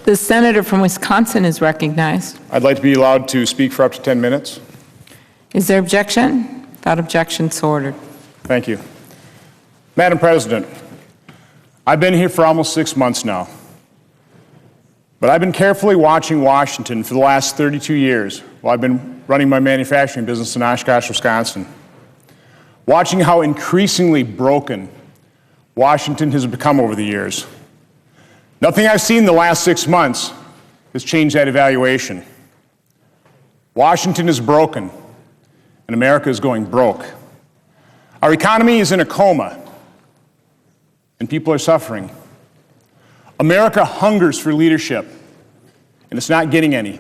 The senator from Wisconsin is recognized. I'd like to be allowed to speak for up to 10 minutes. Is there objection? Without objection, so ordered. Thank you. Madam President, I've been here for almost 6 months now, but I've been carefully watching Washington for the last 32 years while I've been running my manufacturing business in Oshkosh, Wisconsin, watching how increasingly broken Washington has become over the years. Nothing I've seen in the last 6 months has changed that evaluation. Washington is broken, and America is going broke. Our economy is in a coma, and people are suffering. America hungers for leadership, and it's not getting any.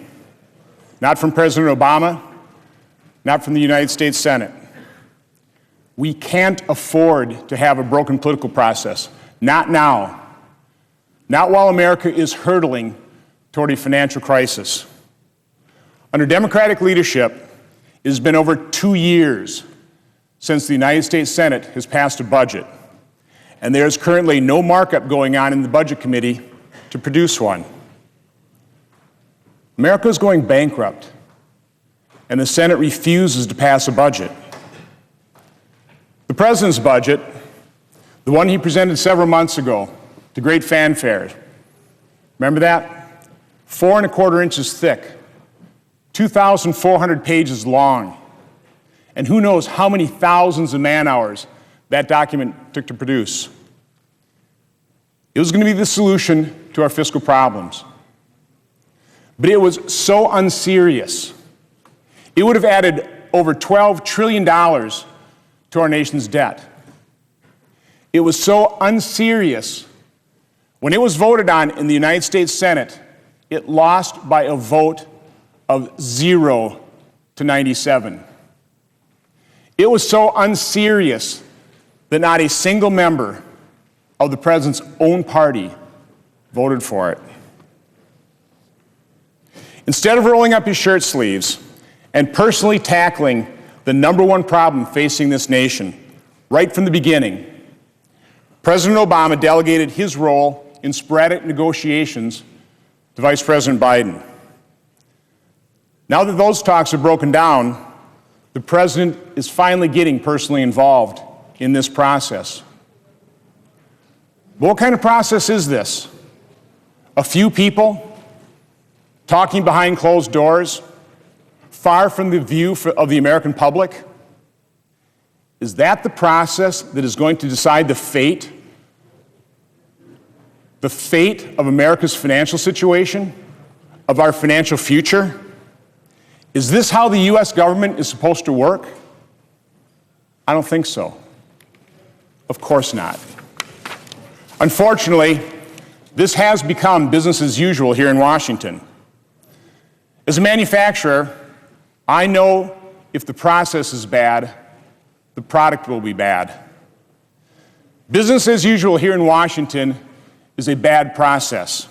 Not from President Obama, not from the United States Senate. We can't afford to have a broken political process. Not now. Not while America is hurtling toward a financial crisis. Under Democratic leadership, it has been over 2 years since the United States Senate has passed a budget, and there is currently no markup going on in the Budget Committee to produce one. America is going bankrupt, and the Senate refuses to pass a budget. The President's budget, the one he presented several months ago, to great fanfare. Remember that? 4 1/4 inches thick, 2,400 pages long, and who knows how many thousands of man-hours that document took to produce. It was going to be the solution to our fiscal problems. But it was so unserious. It would have added over $12 trillion to our nation's debt. It was so unserious. When it was voted on in the United States Senate, it lost by a vote of 0 to 97. It was so unserious that not a single member of the President's own party voted for it. Instead of rolling up his shirt sleeves and personally tackling the number one problem facing this nation right from the beginning, President Obama delegated his role in sporadic negotiations to Vice President Biden. Now that those talks are broken down, the President is finally getting personally involved in this process. But what kind of process is this? A few people talking behind closed doors, far from the view of the American public? Is that the process that is going to decide the fate of America's financial situation, of our financial future? Is this how the U.S. government is supposed to work? I don't think so. Of course not. Unfortunately, this has become business as usual here in Washington. As a manufacturer, I know if the process is bad, the product will be bad. Business as usual here in Washington is a bad process.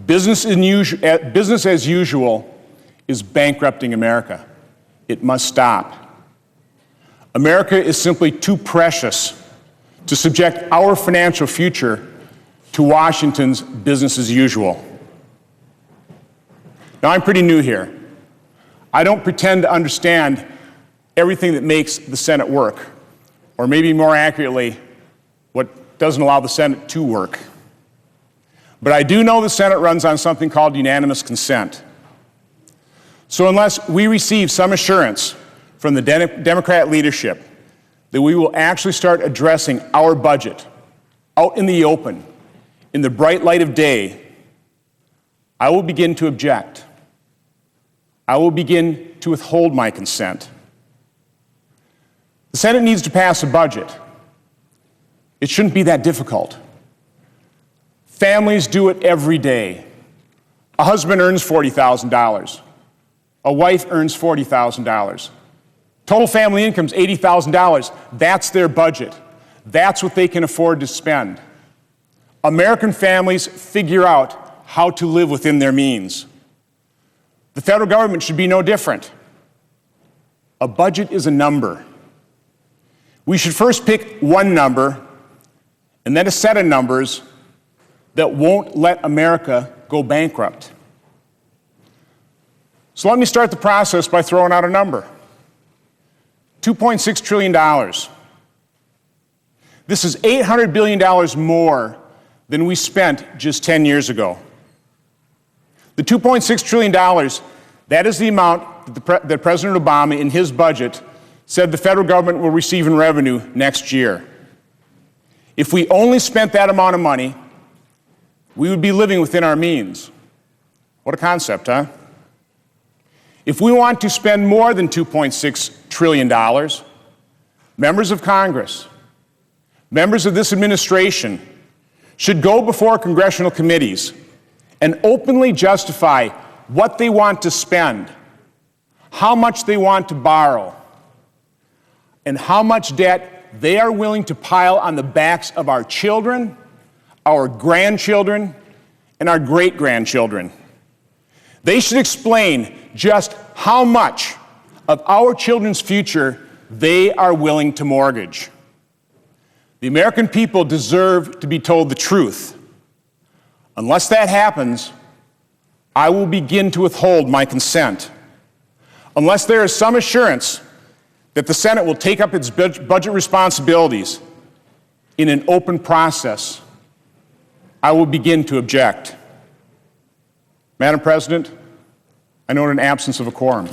Business as usual is bankrupting America. It must stop. America is simply too precious to subject our financial future to Washington's business as usual. Now, I'm pretty new here. I don't pretend to understand everything that makes the Senate work, or maybe more accurately, what doesn't allow the Senate to work. But I do know the Senate runs on something called unanimous consent. So unless we receive some assurance from the Democrat leadership that we will actually start addressing our budget out in the open, in the bright light of day, I will begin to object. I will begin to withhold my consent. The Senate needs to pass a budget. It shouldn't be that difficult. Families do it every day. A husband earns $40,000. A wife earns $40,000. Total family income is $80,000. That's their budget. That's what they can afford to spend. American families figure out how to live within their means. The federal government should be no different. A budget is a number. We should first pick one number and then a set of numbers that won't let America go bankrupt. So let me start the process by throwing out a number. $2.6 trillion. This is $800 billion more than we spent just 10 years ago. The $2.6 trillion, that is the amount that President Obama in his budget said the federal government will receive in revenue next year. If we only spent that amount of money, we would be living within our means. What a concept, huh? If we want to spend more than $2.6 trillion, members of Congress, members of this administration should go before congressional committees and openly justify what they want to spend, how much they want to borrow, and how much debt they are willing to pile on the backs of our children, our grandchildren, and our great-grandchildren. They should explain just how much of our children's future they are willing to mortgage. The American people deserve to be told the truth. Unless that happens, I will begin to withhold my consent. Unless there is some assurance that the Senate will take up its budget responsibilities in an open process, I will begin to object. Madam President, I note an absence of a quorum.